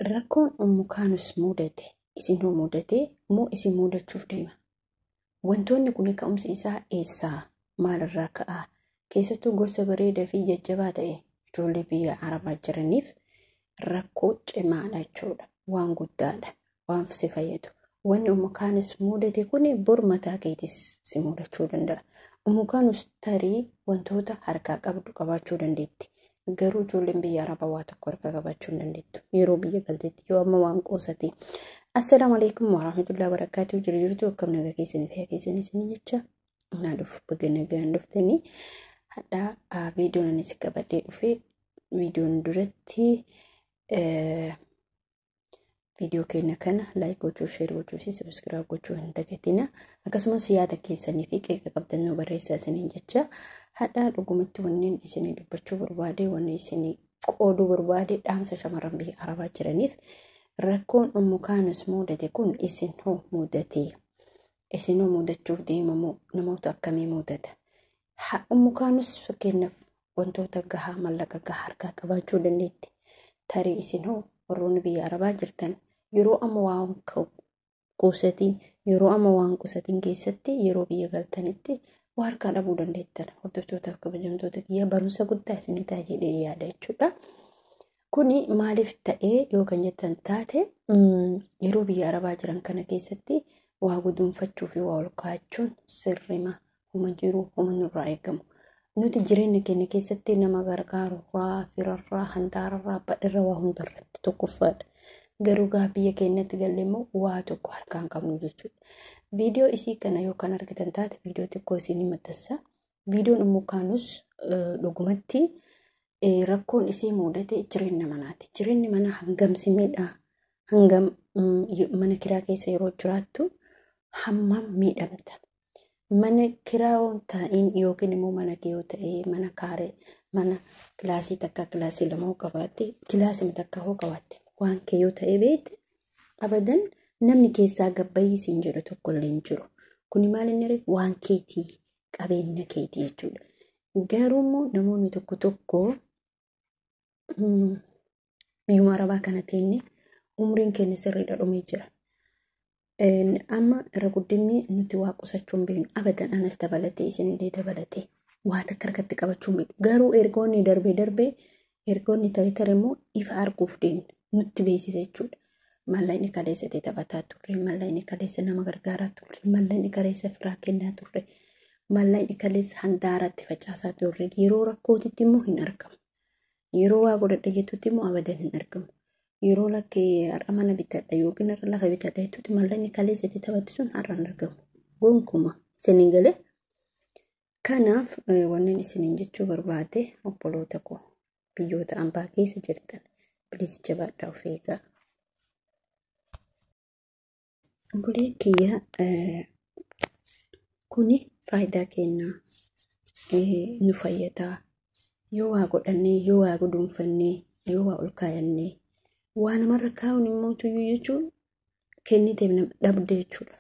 Rakkoon mukaanus mudate isinuu mudate moo isin mudachuuf deema? Wantoonni kun ka'umsi isaa eessaa? Maalirraa ka'a? Keessattuu gorsa bareedaa fi jajjabaa ta'e ijoollee biyya Arabaa jiraniif rakkoo cimaadha jechuudha. Waan guddaadha. Waan si fayyadu. Wanni mukaanus mudate kun bor mataa keetis si mudachuu danda'a. Mukaanus tarii wantoota harkaa qabdu qabaachuu dandeetti. Garuu ijoolleen biyya Arabaa waa tokko harkaa qabaachuu hin dandeettu. Yeroo biyya galteetti yoo amma waan qoosate. Assalamu alaikum warahmatullahi wabarakatuh. Jirtu akkam nagaa keessanii fayyaa keessanii isin jecha. Naa dhufu bagana gaan dhuftanii hadda viidiyoon anis qabadee dhufe viidiyoon duratti viidiyoo keenya kana like gochuu, share gochuu fi subscribe gochuu hin dagatina. Akkasumas yaada keessanii fi qeeqa qabdannoo barreessaa isiniin jecha. Hadda dhugumatti wanneen isinii dubbachuu barbaade, wanneen isinii qooduu barbaade dhaamsa shamarran biyya Arabaa jiraniif rakkoon mukaanus mudate kun isin hoo mudate? Isin hoo mudachuuf deemamoo namoota akkamii mudata? Mukaanus fakkeenyaaf wantoota gahaa mallaqa gahaa harkaa qabaachuu dandeetti. Tarii isin hoo warroonni biyya Arabaa jirtan yeroo amma waan qusatiin keessatti yeroo biyya galtanitti waa harkaa dhabuu dandeettan. Hordoftootaaf kabajamtoota kiyya barumsa guddaa isinii ta'a jedhee yaada jechuudha. Kuni maaliif ta'ee yoo kan jettan taate yeroo biyya Arabaa jiran kana keessatti waa guduunfachuu fi waa ol kaachuun sirrima huma jiru huma nurraa eegamu. Nuti jireenya keenya keessatti nama gargaarurraa, firarraa, handaararraa, badharraa waa hundarratti tokkoffaadha. Garuu biyya keenyatti galle immoo waa tokko harkaan qabnu jechuudha. Viidiyoo isii kana yoo kan argitan taate viidiyoo xiqqoo isinii maxxansa. Viidiyoon mukaanus dhugumatti rakkoon isii mudate jireenya manaati. Jireenyi manaa hangam miidhaa, hangam mana kiraa keessa yeroo jiraattu hammam miidhamta. Mana kiraa waan ta'in yookiin immoo mana kee yoo ta'e mana kaaree mana kilaasii takka kilaasii lama qabaatte kilaasii takka hoo qabaatte waan kee yoo ta'e beekte abadan namni keessaa gabbayii siin jedhu tokko illee hin jiru. Kuni maal inni waan keetii qabeenya keetii jechuudha. Garuu immoo namoonni tokko biyyuma Arabaa kana teenye umriin keenya sirriidha dhumee jira. Amma irra guddinni nuti waa qusachuun beeknu abadan anas dabalatee isinillee dabalatee waa takka harkatti qabachuun beeknu. Garuu ergoonni darbee ergoonni tarii immoo ifa arguuf deemnu nutti beeksisa jechuudha. Mallayni kaleessatti taphataa turre, mallayni kaleessa nama gargaaraa turre, mallayni kaleessa firaa kennaa turre, mallayni kaleessa handaaratti facaasaa turre yeroo rakkootitti immoo hin argamu. Yeroo waa godhadha jettutti immoo abadan hin argamu. Yeroo lakkee har'a mana bitadha yookiin har'a lafa bitadha jettutti mallayni kaleessatti taphatti sun har'a hin argamu. Gonkumaa isinii galee. Kanaaf wanneen isiniin jechuu barbaade obboloota koo biyyoota ambaa keessa jirtan bilis jabaadhaa of eegaa. Bulee kiyya kuni faayidaa kennaa nu fayyadaa. Yoo waa godhannee, yoo waa guduunfannee, yoo waa ol kaayannee waan namarra kaa'uun immoo tuyyuu jechuun kenniteef dhabde jechuudha.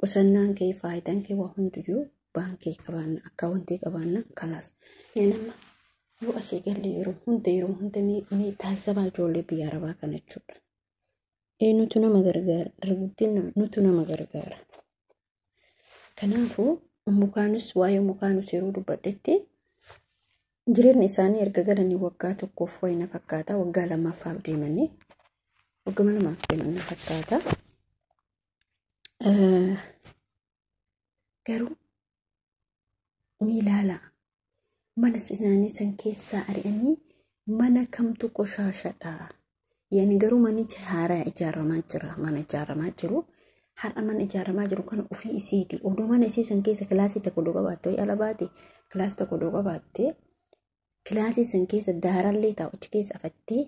Qusannaan kee faayidaan kee waa hundiyyuu baankii qabaanna akkaawuntii qabaanna kalaas. Nama yoo asii galle yeroo hunda taasisabaa ijoollee biyya Arabaa kana jechuudha. Nutu nama gargaara. Dargaggeessi nutu nama gargaara. Kanaafuu mukaanus waa'ee mukaanus yeroo dubbadhetti jireenya isaanii erga galanii waggaa tokkoof wayina fakkaata. Waggaa lamaffaaf deemanii waggaa lamaaf deemanii fakkaata. Garuu miilaala mana isaanii san keessaa ari'anii mana kamtu qoshaashadha. Yani garuu manichi haaraa ijaaramaa jira. Mana ijaaramaa jiru. Har'a mana ijaaramaa jiru kana ofii isiiti. Oduu mana isii san keessa kilaasii tokko dhoo qabaatte ala baate kilaasii tokko dhoo qabaatte kilaasii san keessa daarallee taa'u achi keessa afattee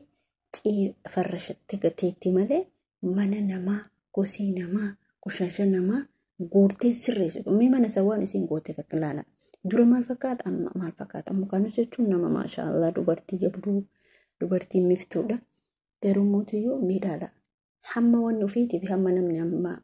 farrashattee gateetti malee mana namaa gosii namaa qoshaasha namaa guurtee sirreessitu. Mee mana sawwaan isiin goote fakka ilaala. Dura maal fakkaata amma maal fakkaata? Mukaanus jechuun nama maashaallah dubartii jabduu dubartii miftuudha. Garuu mootiyyoo miidhaala. Hamma wanni ofiitiif hamma namni amma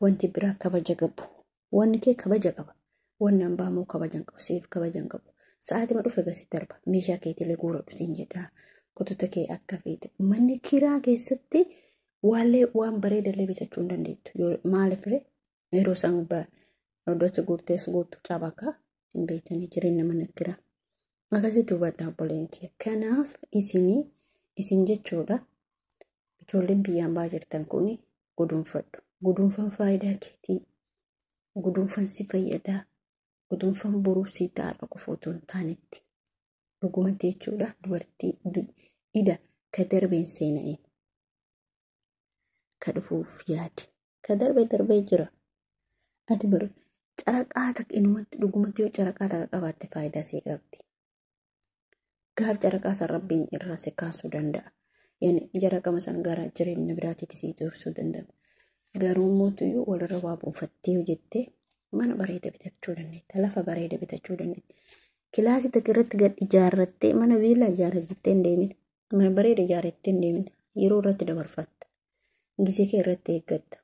wanti biraa kabaja qabu. Wanni kee kabaja qaba. Wanni hambaa moo kabaja qabu. Siif kabaja qabu. Sa'aatii ma dhufe gasi darba. Meeshaa keetilee guuradhu siin jedha. kotota kee akka feete. Manni kiraa keessatti waan bareedallee bitachuu hin dandeettu. Maaliif yeroo san iddootti gurteessu guutuu cabakaa hin beekanii jireenya mana kiraa. Akkasitti hubadhaa obboleen kee. Kanaaf isin jechuudha ijoolleen biyyaan ba'aa jirtan kun gudunfadhu. Gudunfan faayidaa keetii. Gudunfan si fayyadaa. Gudunfan boruu si ta'a qofa otoo hin taanetti. Dhugumatti jechuudha dubartii ida ka darbeen seena'een. Ka dhufuuf yaadi. Ka darbee jira. Ati bira caraqaa takka inumatti dhugumatti yoo caraqaa takka qabaatte faayidaa see qabdi. Gaaf caraqaa san rabbiin irraa si kaasuu danda'a. Caraqama san gara jireenya biraatiitti si joorsuu danda'a. Garuu mootuyyuu walirra waa buufattee hojjettee mana bareeda bitachuu dandeetta. Lafa bareeda bitachuu dandeetta. Kilaasii takka irratti gad ijaarrattee mana viillaa ijaarrattee hin deemin. Mana bareeda ijaarrattee hin deemin. Yeroo irratti dabarfatta. Gisee kee irratti eeggatta.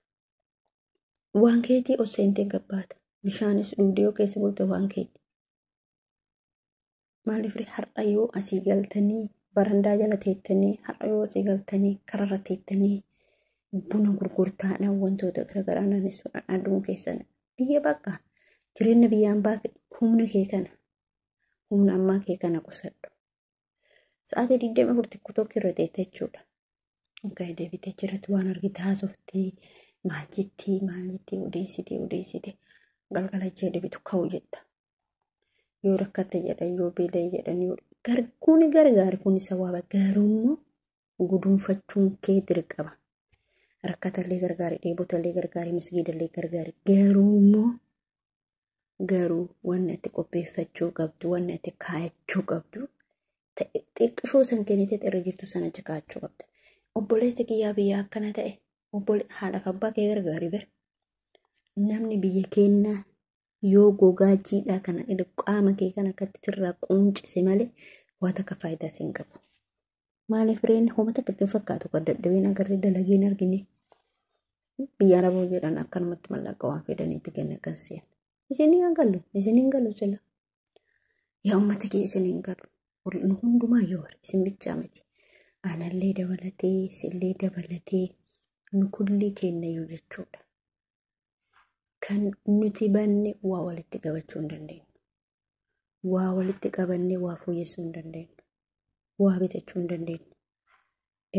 Waan keetii ol seentee gabbaata. Bishaanis dhugdee keessa bulte waan keetii. Maaliif har'a yoo asii galtanii barandaa jala teettanii har'a yoo asii galtanii kararra teettanii buna gurgurtaadhaan wantoota garaagaraa naannessuudhaan aduun keessan biyya bakka jireenya biyyaan baate humna kee kana humna ammaa kee kana qusadhu. Sa'aatii 24 TikTok irra teette jechuudha. Gaayi deebitee jiratu waan argite haasoftii maal jettii odeessite galgala jee deebitu ka'u jetta. Yoo rakkatte jedhan yoo beelee jedhan yoo kuni gargaari kun isa waa gaarummaa gudunfachuun kee dirqama. Rakkatallee gargaari dheebotallee gargaari misgiidallee gargaari garuu wanni ati qopheeffachuu qabdu wanni ati kaayachuu qabdu xiqqishoo san kennitee irra jirtu sana jikaachuu qabda. Obboleessi kiyyaa biyya akkana ta'e haadhaaf abbaa kee gargaari bira. Namni biyya keenyaa yoo gogaa jiidhaa kana qaama kee kana akkatti sirraa quuncise malee waan akka faayidaa siin qabu. Maaliif reen homata akkatti fakkaatu kan dadhabeen agarree dalageen argine. Biyya Araboo jedhan akkanumatti mallaqa waan fedhaniitti kenna kan se'an. Isin hin galu sila. Yaa uummata kee isin hin galu. Nu hundumaa yoo isin bichaa miti. Anallee dabalatee sillee dabalatee nu kulli kennayyuu jechuudha. Kan nuti banne waa walitti qabachuu hin dandeenyu. Waa walitti qabannee waa fooyyessuu hin dandeenyu. Waa bitachuu hin dandeenyu.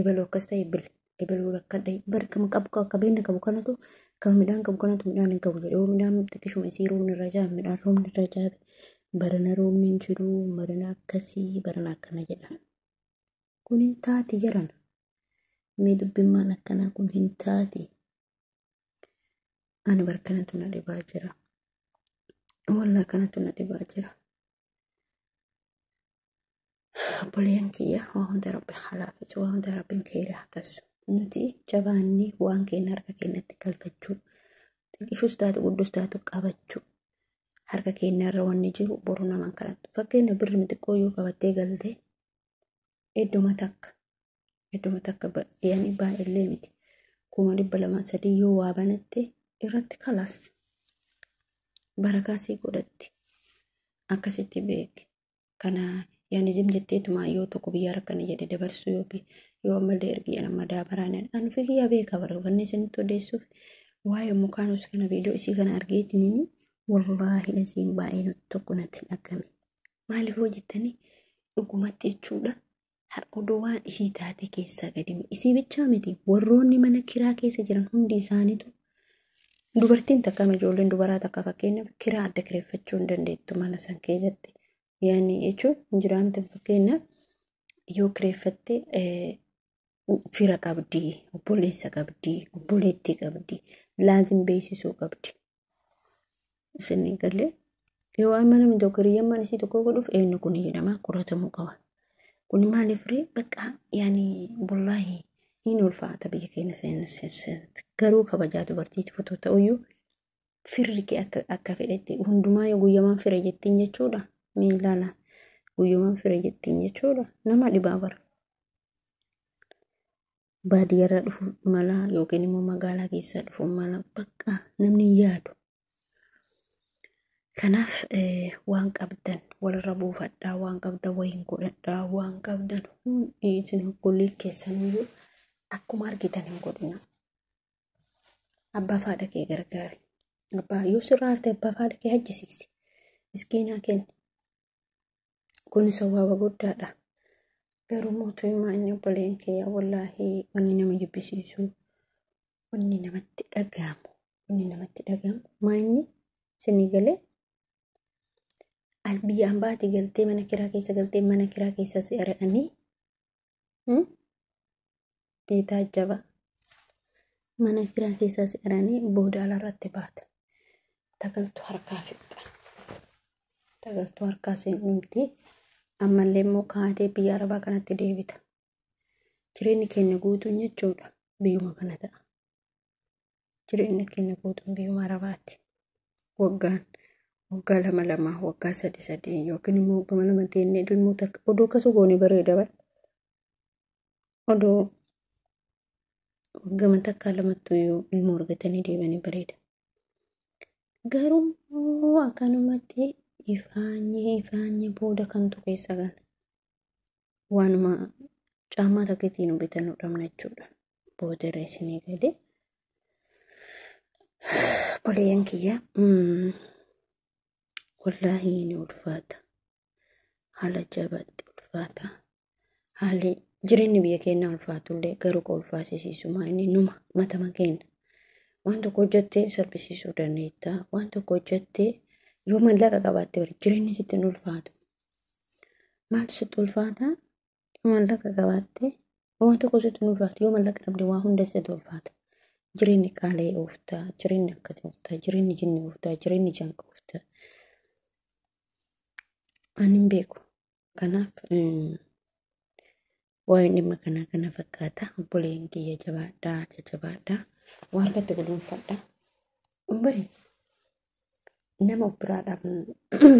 Ebaloo akkas ta'e ebaloo rakkadha barkama qabu qabeenya qabu kanatu kan midhaan qabu kanatu midhaan hin qabu jedhee midhaan xiqqishuma isii roobni irra jaabe midhaan roobni irra jaabe barana roobni hin jiru barana akkasii barana akkana jedhan. Kun hin taati jiran. Mee dubbimmaan akkanaa kun hin taati. Ani barkanatu na dhibaa jira. Wallaa kanatu na dhibaa jira. Obboleen kiyya waa hunda rabbi halaafisu waa hunda rabbiin keera hatasu. Nuti jabaanni waan keenya harka keenyatti galfachuu. Xiqqishuus taatu guddoos taatu qabachuu. Harka keenyarra wanni jiru boru namaan kanatti. Fakkeenya birri xiqqoo yoo qabattee galtee idduma takka yaani baay'illee miti. 200,300 yoo waa banatte irratti kalas barakaa sii godhatti akkasitti beeki. Kana yaani jetteetuma yoo tokko biyya rakkana jedhe dabarsu yoo ammallee ergi nama daabaraan an fikiyyaa beeka barbaanne isinitti odeessuuf waa'ee mukaanus kana viidiyoo isii kana argeetiniin wallaahi nasiin baay'ee nutti tokko natti dhagame. Maaliif hojjettanii dhugumatti jechuudha. Odoo waan isii taate keessaa gadi isii bichaa miti warroonni mana kiraa keessa jiran hundi isaaniitu dubartiin takka ijoolleen dubaraa takka fakkeenya kiraa adda kireeffachuu hin dandeettu mana san keessatti. Yaani jechuun injiraamte fakkeenya yoo kireeffatte fira qabdi, obboleessa qabdi, obboleettii qabdi, laazim beeksisuu qabdi. Isin galee yoo amana min tokko riyyammaan isii tokko godhuuf eenyu kun jedhama qoratamuu qaba. Kun maaliif bakka yaani wallaahi hin ulfaata biyya keenya seenatti garuu kabajaa dubartiitti fotoo ta'uyyuu firri kee akka fedhetti hundumaa yoo guyyamaan fira jettiin jechuudha. Miilana guyyamaan fira jettiin jechuudha. Nama dhibaa bara. Baadiyyaarra dhufu mala yookiin immoo magaalaa keessaa dhufu mala bakka namni yaadu. Kanaaf waan qabdan walirra buufadhaa, waan qabdan wayiin godhadhaa, waan qabdan isin kulli keessaniyyuu akkuma argitan hin godhina. Abbaa fi haadha kee gargaari. Abbaa yoo sirraa hafte abbaa fi haadha kee hajjisiisi. Miskiinaa kenni. Kun sawaaba guddaadha. Garuu mootuu himaa inni obboleen kee wallaahi wanni nama jibbisiisu, wanni namatti dhagahamu, maa inni sinii galee albiyyaan baati galtee mana kiraa keessa galtee mana kiraa keessa si ari'anii beetaa jaba mana kiraa keessa si ari'anii booda alarratti baata. Tagaltuu harkaa fixxa. Tagaltuu harkaa siin dhumti. Ammallee immoo kaatee biyya arabaa kanatti deebita. Jireenyi keenya guutuun jechuudha biyyuma kana ta'a. Jireenyi keenya guutuun biyyuma arabaatti. Waggaa lama waggaa sadi yookiin immoo waggaa lama teennee ilmoota odoo akkasuu goone bareeda bara. Odoo waggaa takkaa lamattuu yoo ilmoo argatanii deebanii bareeda. Garuu akkanumatti ifaanye booda kantu keessa gala. Waanuma caammaa takkitiin bitannuu dhabna jechuudha. Booda irra isinii galee. Boleeyyan kiyya wallaahi ni ulfaata. Haala jabaatti ulfaata. Haalli jireenyi biyya keenyaa ulfaatullee garuu ka ulfaasisiisu maa inni numa matama keenya. Waan tokko hojjettee salphisiisuu dandeetta. Waan tokko hojjettee yoo mallaqa qabaatte bari jireenyi sitti hin ulfaatu. Maaltu sitti ulfaata? Yoo mallaqa qabaatte waan tokko sitti hin ulfaatu. Yoo mallaqa dhabde waa hunda sitti ulfaata. Jireenyi qaala'ee ooftaa, jireenyi akkasii ooftaa, jireenyi jinni ooftaa, jireenyi janqa ooftaa. Ani hin beeku. Kanaaf waa'een dhimma kana fakkaata. Obboleen kiyya jabaadhaa. Waa harkatti guluunfadhaa. Bari nama biraadhaaf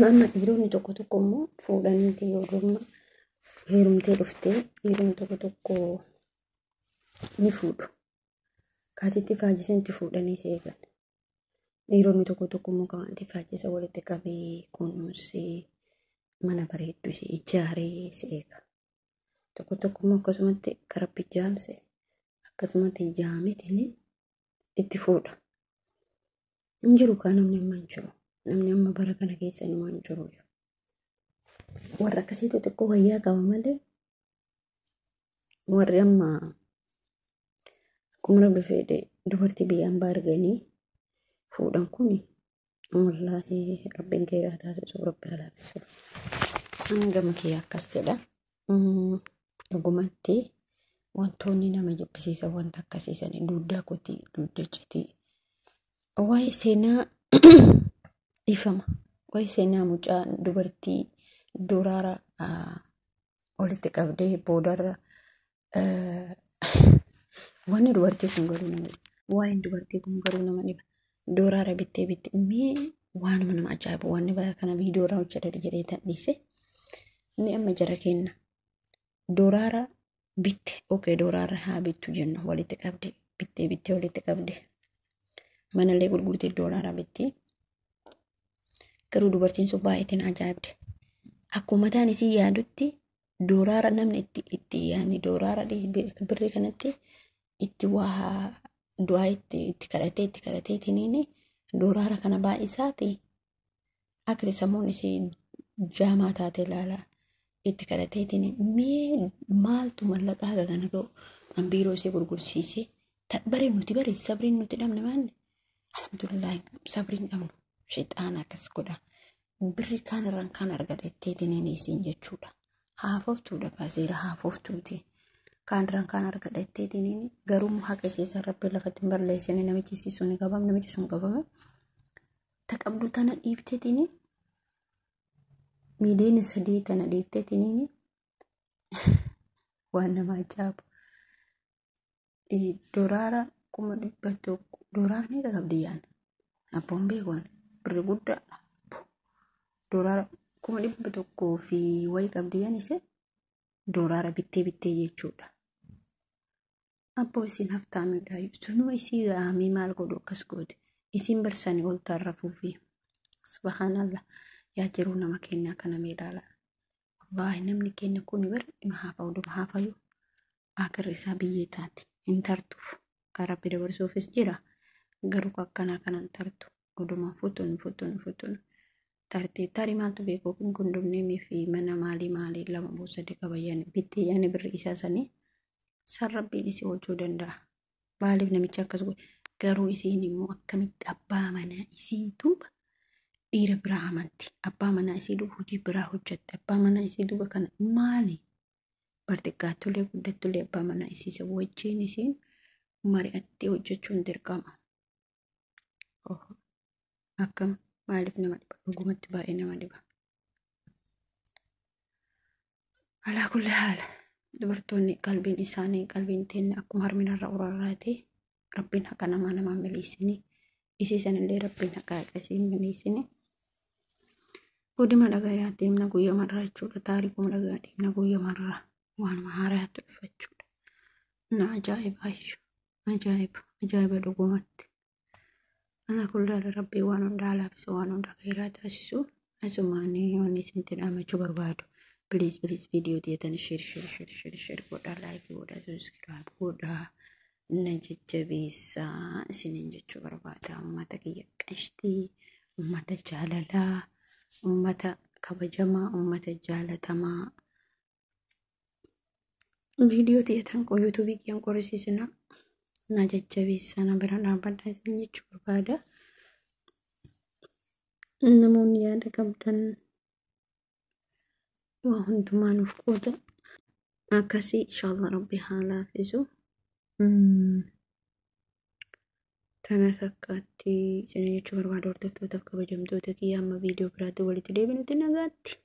amma dhiironni tokko immoo fuudhaniiti yoo dhumma heerumtee dhuftee dhiironni tokko ni fuudhu. Kaatiitti faajisanitti fuudhanii si eegan. Dhiironni tokko immoo kaanti faajisa walitti qabee kunuunsee mana bareedduu si ijaaree si eega. Tokko immoo akkasumatti karabbi jaamse akkasumatti jaametiin itti fuudha. Hin jiru kaa namni amma hin jiru. Namni amma bara kana keessa inni waan jiru. Warra akkasiitu xiqqoo wayyaa qaba malee warri amma akkuma rabbi fedhe dubartii biyyaan baarganii fuudhan kuni wallaahi rabbiin keeraa taasisu rabbi halaafisuu. Hangama kee akkas jedha. Dhugumatti wantoonni nama jibbisiisan wanta akkasiisan duddaa kotii duddachitii. Waa'ee seenaa ifama. Waa'ee seenaa mucaa dubartii duraara walitti qabdee boodarra wanni dubartii kun garuu nama dhiba. Waa'een dubartii kun garuu nama dhiba. Duraara bittee mee waanuma nama ajaa'ibu wanni bara kana viidiyoodhaan hojjetadha jedhee tan dhiise. Inni amma jara kenna. Duraara bitte duraara haa bittu jenna walitti qabde bittee walitti qabde. Manallee gurgurtee duraara bitti. Garuu dubartiin sun baay'eetiin ajaa'ibde. Akkuma mataan isii yaadutti duraara namni itti yaani duraara birrii kanatti itti waa du'aa itti kadhatee tiniini duraara kana baay'isaa fi akka sammuun isii jaamaa taate ilaalaa itti kadhatee tiniini mee maaltu mallaqaa haga kana ga'u an biiroo isii gurgursiisee bari sabriin nuti dhabne maanne alhamdulillah sabriin dhabnu shayxaan akkas godha. Birri kaanirraan kan argadhettee tiniini isiin jechuudha. Haafoftuudha kaaseera haafoftuuti. Kaanirraan kan argadhettee tiniini garuu haqa isiisan rabbi lafatti hin balleessine namichi isiisuu ni qabame namichi sun qabame. Taqabdu tana dhiiftee tiniini miiliyoona 3 tana dhiiftee tiniini waan nama ajaa'ibu. Duraara 100 duraara ni qabdi yaan. Abboon beekuun birri guddaadha. Duraara 100 fi wayi qabdi yaan ise duraara bittee jechuudha. Abboo isiin haftaamidha. Sunuu isii gaamii maal godhu akkas goote. Isiin barsanii ol taarrafuu fi subhanallah yaa jiruu nama keenyaa kana meelaala wallahi namni keenya kun bar mahaafayyu akirri isaa biyyee taate hin tartuuf karaa bira barsuufis jira garuu akkanaa kanan tartu oduma futun tartee tarii maaltu beekuu kun dumneemii fi mana maalii lama buusade qabayyan bittee yaani birri isaa sanii san rabbiin isii hojjuu danda'a. Baaliif namicha akkas godhe garuu isiin immoo akkamitti abbaa manaa isiitu dhiira biraa amanti. Abbaa manaa isii duuba hojii biraa hojjette. Abbaa manaa isii duuba kana maali? Barxiqqaattolee guddattolee abbaa manaa isiisa wajjin isiin mari'attee hojjechuun dirqama. Akkam maaliif nama dhiba? Dhugumatti baay'ee nama dhiba. Alaa kulli haala. Dubartoonni qalbiin isaanii qalbiin teenne akkuma harminarra urarraatee rabbiin haqa namaa miliisini isiisanillee rabbiin haqa isiin miliisini guddima dhagayaa deemna guyyaa marraa jechuudha taarikuma dhagaa deemna guyyaa marraa waanuma haaraatti dhufa jechuudha na ajaa'iba dhugumatti ana kullaala rabbii waan hundaa laafisa waan hundaa khairaa taasisu asumaanii wanni isintti dhaamachuu barbaadu. Please video tietan share godhaa like godhaa subscribe godhaa na jajjabeessa isinin jechuu barbaada ummata kiyya qashtii ummata jaalalaa ummata kabajamaa ummata jaalatamaa video tietan ko YouTube kiyyan qorisiisina na jajjabeessa na bira dhaabbadhaa isin jechuu barbaada namoonni yaada qabdan وهنتمان وفقودا أكسي إن شاء الله ربي حالافزو تنفكاتي سنين يجبر بعد ورتفتو تفكب جمدو تكي أما فيديو براتو ولي تليبنو تنغاتي